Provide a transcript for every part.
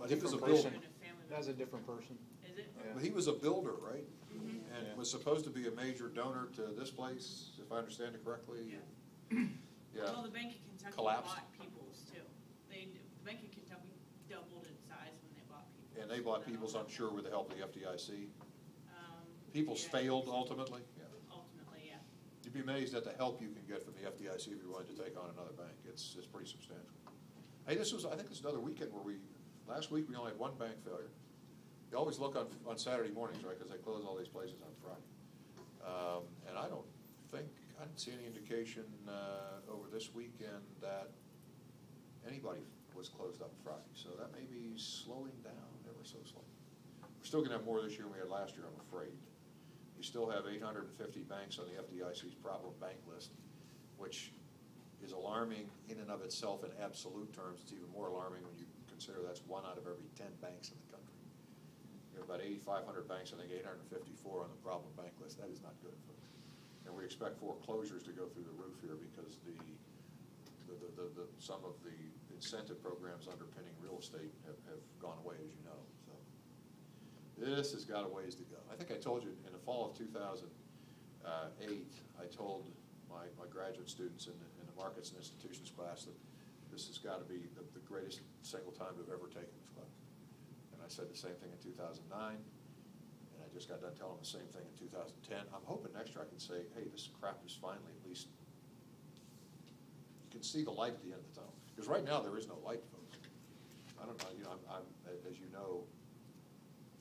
He was a Different builder. person. That's a different person. Is it? Yeah. But he was a builder, right? Mm-hmm. And Yeah. was supposed to be a major donor to this place, if I understand it correctly. Well, Yeah. the Bank of Kentucky Collapsed. bought Peoples too. The Bank of Kentucky doubled in size when they bought Peoples. And they bought Peoples, I'm sure, with the help of the FDIC. Peoples Yeah. failed ultimately. Yeah. Ultimately, yeah. You'd be amazed at the help you can get from the FDIC if you're willing to take on another bank. It's pretty substantial. Hey, I think this is another weekend where last week we only had one bank failure. You always look on Saturday mornings, right, because they close all these places on Friday. And I didn't see any indication over this weekend that anybody was closed up Friday. So that may be slowing down ever so slightly. We're still going to have more this year than we had last year, I'm afraid. You still have 850 banks on the FDIC's problem bank list, which is alarming in and of itself in absolute terms. It's even more alarming when you consider that's 1 out of every 10 banks in the country. You have about 8,500 banks, I think 854 on the problem bank list. That is not good, folks. And we expect foreclosures to go through the roof here because some of the incentive programs underpinning real estate have gone away, as you know. So this has got a ways to go. I think I told you in the fall of 2008, I told my graduate students in the Markets and Institutions class that this has got to be the greatest single time we've ever taken this class. And I said the same thing in 2009, and I just got done telling them the same thing in 2010. I'm hoping next year I can say, hey, this crap is finally at least, you can see the light at the end of the tunnel. Because right now there is no light, folks. I don't know, as you know,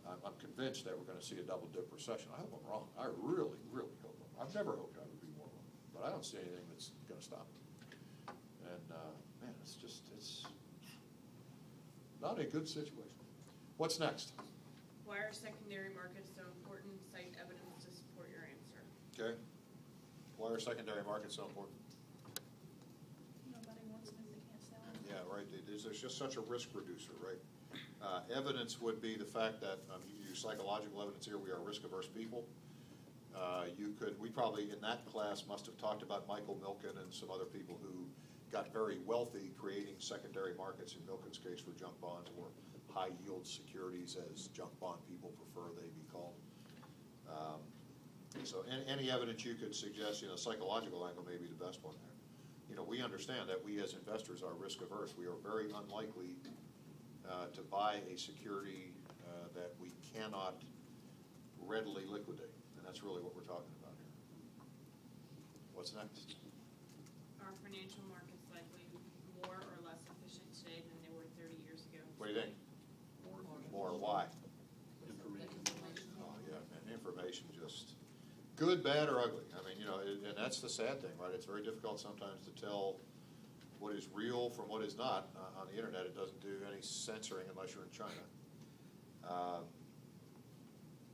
I'm convinced that we're going to see a double-dip recession. I hope I'm wrong. I really, really hope I'm wrong. I've never hoped I would be more wrong, but I don't see anything that's going to stop it. And, man, it's not a good situation. What's next? Why are secondary markets so important? Cite evidence to support your answer. Okay. Why are secondary markets so important? Nobody wants them, they can't sell them. Yeah, right. There's just such a risk reducer, right? Evidence would be the fact that you use psychological evidence here. We are risk-averse people. We probably in that class must have talked about Michael Milken and some other people who got very wealthy creating secondary markets, in Milken's case for junk bonds or high-yield securities, as junk bond people prefer they be called. So any evidence you could suggest, psychological angle may be the best one there. We understand that we as investors are risk-averse. We are very unlikely to buy a security that we cannot readily liquidate. And that's really what we're talking about here. What's next? Are financial markets likely more or less efficient today than they were 30 years ago? What do you think? More. Why? Information. Oh, yeah, man, information just good, bad, or ugly. I mean, and that's the sad thing, right? It's very difficult sometimes to tell what is real from what is not. On the internet, it doesn't do any censoring unless you're in China.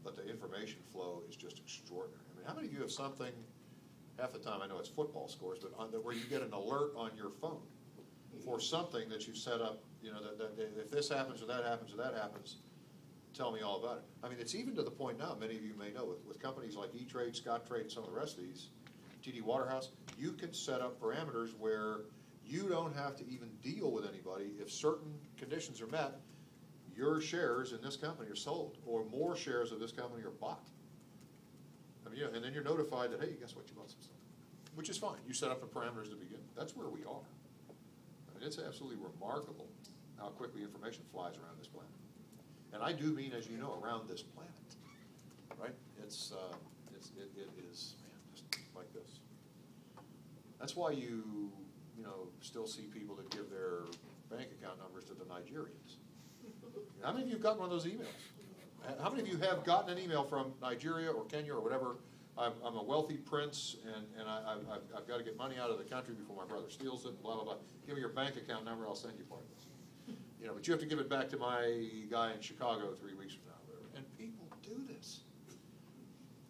But the information flow is just extraordinary. I mean, how many of you have something, half the time I know it's football scores, but where you get an alert on your phone for something that you set up, that if this happens or that happens or that happens, tell me all about it. I mean, it's even to the point now, many of you may know, with companies like E-Trade, Scottrade, and some of the rest of these, TD Waterhouse, you can set up parameters where you don't have to even deal with anybody. If certain conditions are met, your shares in this company are sold, or more shares of this company are bought. I mean, and then you're notified that, hey, guess what, you bought some stuff, which is fine. You set up the parameters to begin. That's where we are. I mean, it's absolutely remarkable how quickly information flies around this planet. And I do mean, as you know, around this planet, right? It is, man, just like this. That's why you still see people that give their bank account numbers to the Nigerians. How many of you have gotten one of those emails? How many of you have gotten an email from Nigeria or Kenya or whatever? I'm a wealthy prince, and I've got to get money out of the country before my brother steals it, blah, blah, blah. Give me your bank account number, I'll send you part of this. But you have to give it back to my guy in Chicago 3 weeks from now. Whatever. And people do this.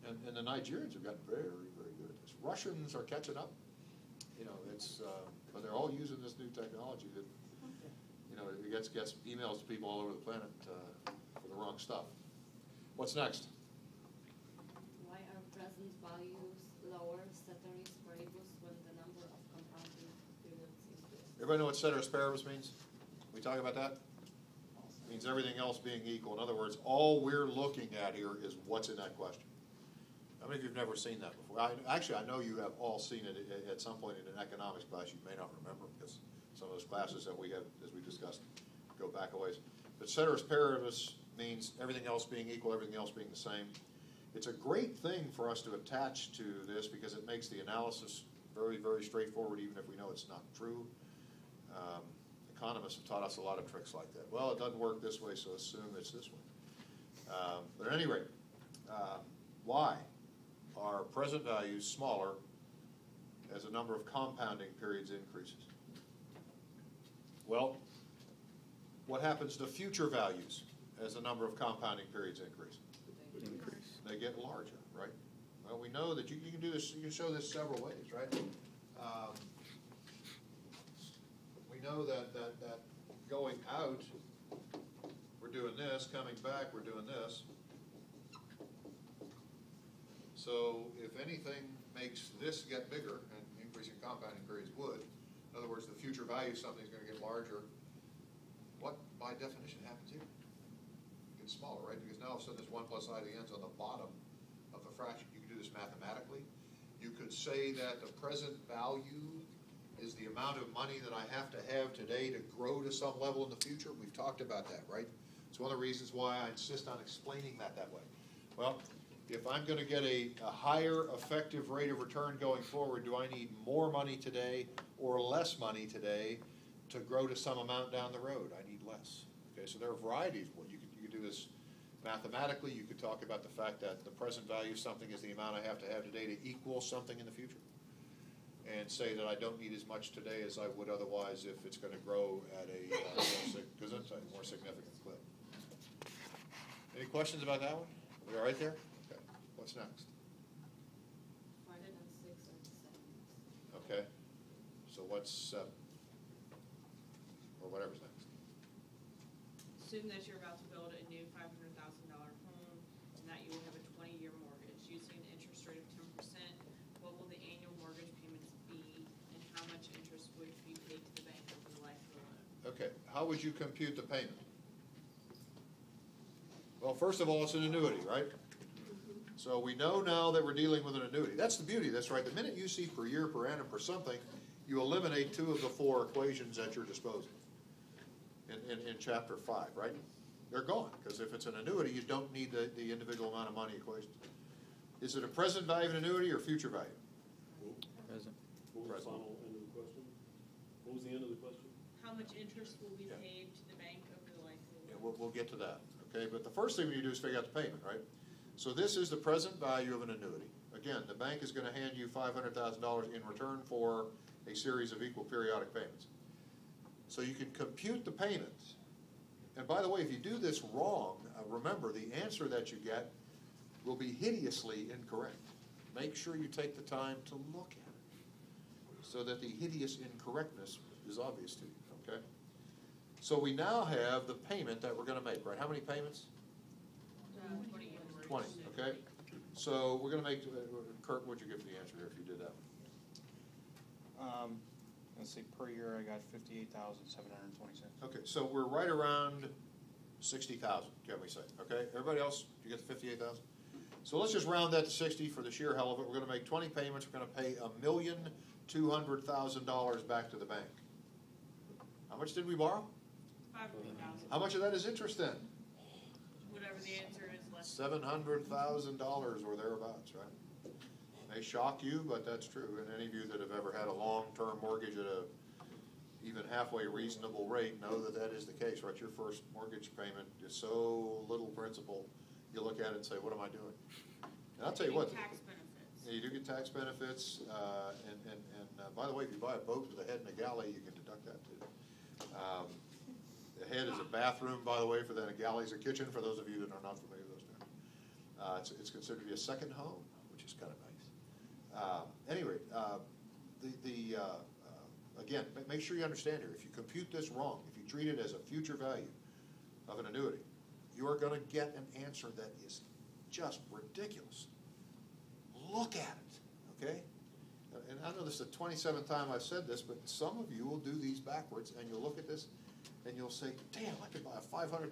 And the Nigerians have gotten very, very good at this. Russians are catching up. But they're all using this new technology that, it gets emails to people all over the planet for the wrong stuff. What's next? Why are present values lower, ceteris paribus, when the number of compounding periods increases? Everybody know what ceteris paribus means? We talk about that? It means everything else being equal. In other words, all we're looking at here is what's in that question. How many of you have never seen that before? Actually, I know you have all seen it at some point in an economics class. You may not remember because some of those classes that we have, as we discussed, go back a ways. But ceteris paribus means everything else being equal, everything else being the same. It's a great thing for us to attach to this because it makes the analysis very, very straightforward, even if we know it's not true. Economists have taught us a lot of tricks like that. Well, it doesn't work this way, so assume it's this way. But at any rate, why are present values smaller as the number of compounding periods increases? Well, what happens to future values as the number of compounding periods increase? They get larger, right? Well, we know that you can do this, you can show this several ways, right? We know that going out, we're doing this, coming back, we're doing this. So if anything makes this get bigger, and increasing compounding periods would, in other words, the future value of something is going to get larger, what by definition happens here? It gets smaller, right? Because now all of a sudden this 1 plus I to the end's on the bottom of the fraction. You can do this mathematically. You could say that the present value is the amount of money that I have to have today to grow to some level in the future. We've talked about that, right? It's one of the reasons why I insist on explaining that way. Well, if I'm going to get a higher effective rate of return going forward, do I need more money today or less money today to grow to some amount down the road? I need less. Okay, so there are varieties. Well, you could do this mathematically. You could talk about the fact that the present value of something is the amount I have today to equal something in the future, and say that I don't need as much today as I would otherwise if it's going to grow at a more significant clip. Any questions about that one? We all right there? Okay. What's next? 5 and 6 are the same. Okay. So what's 7? Or whatever's next. Assume that you're about to build a new $500,000 home and that you will have a 20-year mortgage. Using an interest rate of 10%, what will the annual mortgage payments be and how much interest would be paid to the bank over the life of the loan? Okay. How would you compute the payment? Well, first of all, it's an annuity, right? So we know now that we're dealing with an annuity. That's the beauty. That's right. The minute you see per year, per annum, per something, you eliminate 2 of the 4 equations at your disposal in Chapter 5, right? They're gone, because if it's an annuity, you don't need the individual amount of money equations. Is it a present value of an annuity or future value? Present. What was the final end of the question? What was the end of the question? How much interest will be paid to the bank over the life of the Yeah, loan? we'll get to that, okay? But the first thing we do is figure out the payment, right? So this is the present value of an annuity. Again, the bank is going to hand you $500,000 in return for a series of equal periodic payments. So you can compute the payments. And by the way, if you do this wrong, remember the answer that you get will be hideously incorrect. Make sure you take the time to look at it so that the hideous incorrectness is obvious to you, okay? So we now have the payment that we're going to make, right? How many payments? 20 years. 20, okay? So we're going to make, Kurt, what'd you give for the answer there if you did that? Let's see, per year I got 58,726. Okay, so we're right around 60,000, can we say? Okay, everybody else, you get the 58,000? So let's just round that to 60 for the sheer hell of it. We're going to make 20 payments. We're going to pay $1,200,000 back to the bank. How much did we borrow? 500,000. How much of that is interest then? Whatever the answer is, less. $700,000 or thereabouts, right? May shock you, but that's true. And any of you that have ever had a long-term mortgage at a even halfway reasonable rate know that that is the case, right? Your first mortgage payment is so little principal, you look at it and say, what am I doing? And I'll tell you what. Tax benefits. Yeah, you do get tax benefits, and by the way, if you buy a boat with a head and a galley, you can deduct that too. The head is a bathroom, by the way, for then a galley is a kitchen, for those of you that are not familiar with those terms. It's considered to be a second home, which is kind of nice. Anyway, again, make sure you understand here, if you compute this wrong, if you treat it as a future value of an annuity, you are going to get an answer that is just ridiculous. Look at it, okay? And I know this is the 27th time I've said this, but some of you will do these backwards, and you'll look at this, and you'll say, damn, I could buy a $500,000